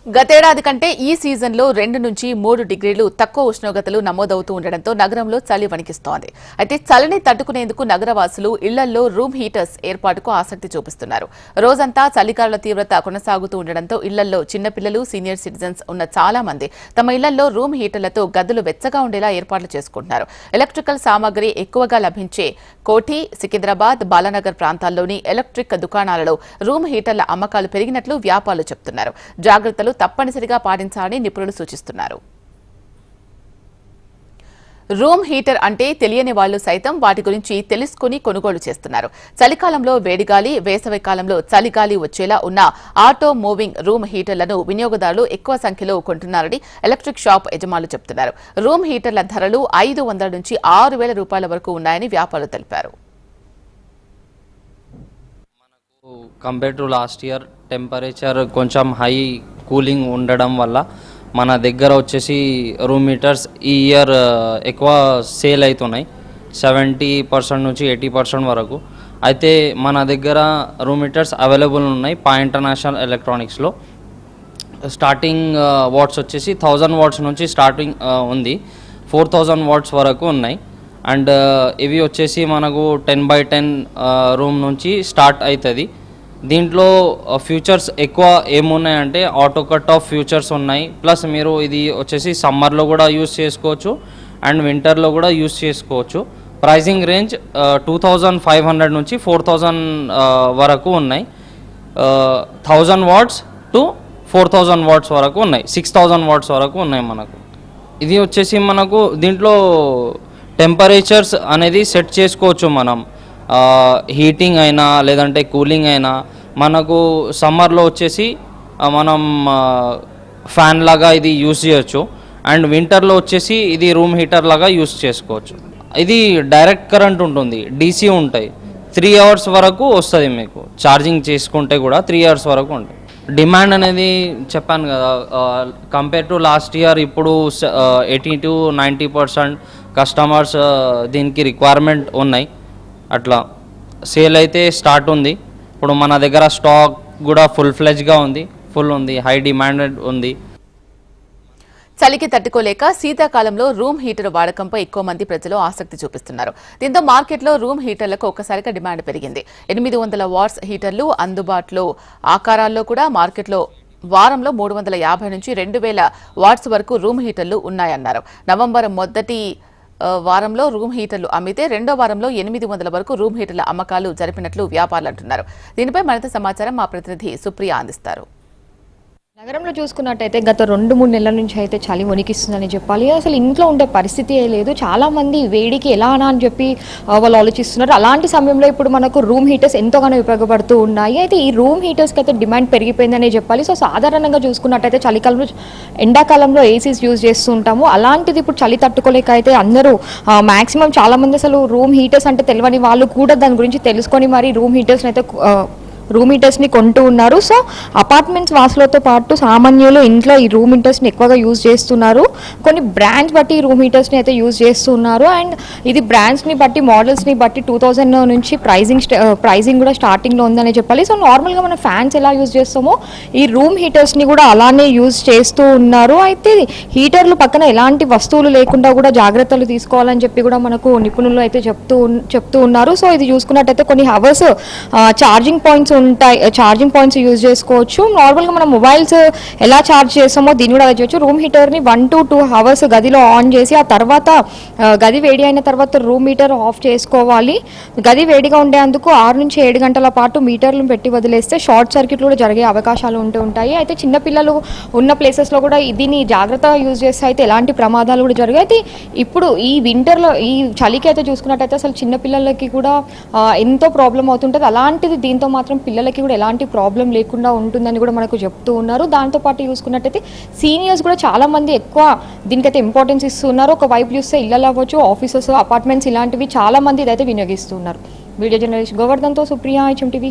గతేడాది కంటే ఈ సీజన్లో 2 నుంచి 3 డిగ్రీలు తక్కువ ఉష్ణోగ్రతలు నమోదవుతూ ఉండడంతో నగరంలో చలి వణికిస్తోంది. అయితే చలిని తట్టుకునేందుకు నగరవాసులు ఇళ్లల్లో రూమ్ హీటర్స్ ఏర్పాటుకు ఆసక్తి చూపిస్తున్నారు. రోజంతా చలికాల తీవ్రత కొనసాగుతూ ఉండడంతో ఇళ్లల్లో చిన్నపిల్లలు, సీనియర్ సిటిజన్స్ ఉన్న చాలా మంది తమ ఇళ్లల్లో రూమ్ హీటర్లతో గదులు వెచ్చగా ఉండేలా ఏర్పాట్లు చేసుకుంటున్నారు. ఎలక్ట్రికల్ సామాగ్రి ఎక్కువగా లభించే కోఠి, సికింద్రాబాద్, బాలానగర్ ప్రాంతాల్లోని ఎలక్ట్రిక్ దుకాణాలలో రూమ్ హీటర్ల అమ్మకాలు పెరిగినట్లు వ్యాపారులు చెబుతున్నారు. జాగ్రత్తలు తప్పనిసరిగా పాటించాలని నిపుణులు సూచిస్తున్నారు. రూమ్ హీటర్ అంటే తెలియని వాళ్లు సైతం వాటి గురించి తెలుసుకుని కొనుగోలు చేస్తున్నారు. చలికాలంలో వేడిగాలి, వేసవి కాలంలో చలిగాలి వచ్చేలా ఉన్న ఆటో మూవింగ్ రూమ్ హీటర్లను వినియోగదారులు ఎక్కువ సంఖ్యలో కొంటున్నారని ఎలక్ట్రిక్ షాప్ యజమానులు చెబుతున్నారు. రూమ్ హీటర్ల ధరలు 500 నుంచి 6,000 రూపాయల వరకు ఉన్నాయని వ్యాపారులు తెలిపారు. Compare to last year temperature కొంచెం హై కూలింగ్ ఉండడం వల్ల మన దగ్గర వచ్చేసి రూమ్ హీటర్స్ ఈ ఇయర్ ఎక్కువ సేల్ అవుతున్నాయి. 70% నుంచి 80% వరకు. అయితే మన దగ్గర రూమ్ హీటర్స్ అవైలబుల్ ఉన్నాయి ఇంటర్నేషనల్ ఎలక్ట్రానిక్స్లో. స్టార్టింగ్ వాట్స్ వచ్చేసి 1000 వాట్స్ నుంచి స్టార్టింగ్ ఉంది, 4000 వాట్స్ వరకు ఉన్నాయి. అండ్ ఇవి వచ్చేసి మనకు 10x10 రూమ్ నుంచి స్టార్ట్ అవుతుంది. దీంట్లో ఫ్యూచర్స్ ఎక్కువ ఏమున్నాయంటే ఆటో కట్ ఆఫ్ ఫ్యూచర్స్ ఉన్నాయి. ప్లస్ మీరు ఇది వచ్చేసి సమ్మర్లో కూడా యూస్ చేసుకోవచ్చు అండ్ వింటర్లో కూడా యూస్ చేసుకోవచ్చు. ప్రైజింగ్ రేంజ్ 2500 నుంచి 4000 వరకు ఉన్నాయి. 1000 వాట్స్ టు 4000 వాట్స్ వరకు ఉన్నాయి, 6000 వాట్స్ వరకు ఉన్నాయి మనకు. ఇది వచ్చేసి మనకు దీంట్లో టెంపరేచర్స్ అనేది సెట్ చేసుకోవచ్చు మనం. హీటింగ్ అయినా లేదంటే కూలింగ్ అయినా. మనకు సమ్మర్లో వచ్చేసి మనం ఫ్యాన్ లాగా ఇది యూస్ చేయొచ్చు అండ్ వింటర్లో వచ్చేసి ఇది రూమ్ హీటర్ లాగా యూస్ చేసుకోవచ్చు. ఇది డైరెక్ట్ కరెంట్ ఉంటుంది, డీసీ ఉంటాయి. 3 అవర్స్ వరకు వస్తుంది మీకు. ఛార్జింగ్ చేసుకుంటే కూడా 3 అవర్స్ వరకు ఉంటాయి. డిమాండ్ అనేది చెప్పాను కదా, కంపేర్ టు లాస్ట్ ఇయర్ ఇప్పుడు 80 to 90% కస్టమర్స్ దీనికి రిక్వైర్మెంట్ ఉన్నాయి. అట్లా సేల్ అయితే స్టార్ట్ ఉంది. ఇప్పుడు మన దగ్గర స్టాక్ కూడా ఫుల్గా ఉంది, హై డిమాండెడ్ ఉంది. చలికి తట్టుకోలేక శీతాకాలంలో రూమ్ హీటర్ వాడకంపై ఎక్కువ మంది ప్రజలు ఆసక్తి చూపిస్తున్నారు. దీంతో మార్కెట్లో రూమ్ హీటర్లకు ఒక్కసారిగా డిమాండ్ పెరిగింది. 800 వాట్స్ హీటర్లు అందుబాటులో ఆకారాల్లో కూడా మార్కెట్లో వారంలో 350 నుంచి 2000 వాట్స్ వరకు రూమ్ హీటర్లు ఉన్నాయన్నారు. నవంబర్ మొదటి వారంలో రూమ్ హీటర్లు అమ్మితే రెండో వారంలో 800 వరకు రూమ్ హీటర్ల అమ్మకాలు జరిపినట్లు వ్యాపారులు అంటున్నారు. దీనిపై మరింత సమాచారం మా ప్రతినిధి సుప్రియ అందిస్తారు. నగరంలో చూసుకున్నట్టయితే గత 2-3 నెలల నుంచి అయితే చలి వణికిస్తుందని చెప్పాలి. అసలు ఇంట్లో ఉండే పరిస్థితి లేదు. చాలామంది వేడికి ఎలా అని చెప్పి వాళ్ళు ఆలోచిస్తున్నారు. అలాంటి సమయంలో ఇప్పుడు మనకు రూమ్ హీటర్స్ ఎంతోగానో ఉపయోగపడుతూ ఉన్నాయి. అయితే ఈ రూమ్ హీటర్స్కి అయితే డిమాండ్ పెరిగిపోయిందనే చెప్పాలి. సో సాధారణంగా చూసుకున్నట్టయితే చలికాలంలో, ఎండాకాలంలో ఏసీస్ యూజ్ చేస్తూ ఉంటాము. అలాంటిది ఇప్పుడు చలి తట్టుకోలేక అయితే అందరూ మ్యాక్సిమం చాలామంది అసలు రూమ్ హీటర్స్ అంటే తెలియని వాళ్ళు కూడా దాని గురించి తెలుసుకొని మరి రూమ్ హీటర్స్ని కొంటూ ఉన్నారు. సో అపార్ట్మెంట్స్ వాసులతో పాటు సామాన్యులు ఇంట్లో ఈ రూమ్ హీటర్స్ని ఎక్కువగా యూజ్ చేస్తున్నారు. కొన్ని బ్రాండ్స్ బట్టి రూమ్ హీటర్స్ని అయితే యూజ్ చేస్తున్నారు. అండ్ ఇది బ్రాండ్స్ని బట్టి, మోడల్స్ని బట్టి 2000 నుంచి ప్రైజింగ్ కూడా స్టార్టింగ్లో ఉందని చెప్పాలి. సో నార్మల్గా మనం ఫ్యాన్స్ ఎలా యూజ్ చేస్తామో ఈ రూమ్ హీటర్స్ని కూడా అలానే యూజ్ చేస్తూ ఉన్నారు. అయితే హీటర్లు పక్కన ఎలాంటి వస్తువులు లేకుండా కూడా జాగ్రత్తలు తీసుకోవాలని చెప్పి కూడా మనకు నిపుణులు అయితే చెప్తూ ఉన్నారు. సో ఇది చూసుకున్నట్టయితే కొన్ని హవర్స్ ఛార్జింగ్ పాయింట్స్ యూజ్ చేసుకోవచ్చు. నార్మల్గా మనం మొబైల్స్ ఎలా ఛార్జ్ చేస్తామో దీన్ని కూడా చేయొచ్చు. రూమ్ హీటర్ని 1 to 2 అవర్స్ గదిలో ఆన్ చేసి ఆ తర్వాత గది వేడి అయిన తర్వాత రూమ్ హీటర్ ఆఫ్ చేసుకోవాలి. గది వేడిగా ఉండేందుకు 6 నుంచి 7 గంటల పాటు మీటర్లు పెట్టి వదిలేస్తే షార్ట్ సర్క్యూట్లు కూడా జరిగే అవకాశాలు ఉంటాయి. అయితే చిన్నపిల్లలు ఉన్న ప్లేసెస్లో కూడా దీన్ని జాగ్రత్తగా యూజ్ చేస్తే అయితే ఎలాంటి ప్రమాదాలు కూడా జరిగాయి. అయితే ఇప్పుడు ఈ వింటర్లో, ఈ చలికి అయితే చూసుకున్నట్టయితే అసలు చిన్నపిల్లలకి కూడా ఎంతో ప్రాబ్లం అవుతుంటుంది. అలాంటిది దీంతో మాత్రం పిల్లలకి కూడా ఎలాంటి ప్రాబ్లం లేకుండా ఉంటుందని కూడా మనకు చెప్తూ ఉన్నారు. దాంతోపాటు చూసుకున్నట్టయితే సీనియర్స్ కూడా చాలా మంది ఎక్కువ దీనికైతే ఇంపార్టెన్స్ ఇస్తున్నారు. ఒక వైపు చూస్తే ఇళ్ళలో అవ్వచ్చు, ఆఫీసెస్, అపార్ట్మెంట్స్ ఇలాంటివి చాలా మంది ఇదైతే వినియోగిస్తున్నారు. వీడియో జర్నలిస్ట్ గోవర్ధన్తో సుప్రియ, HMTV.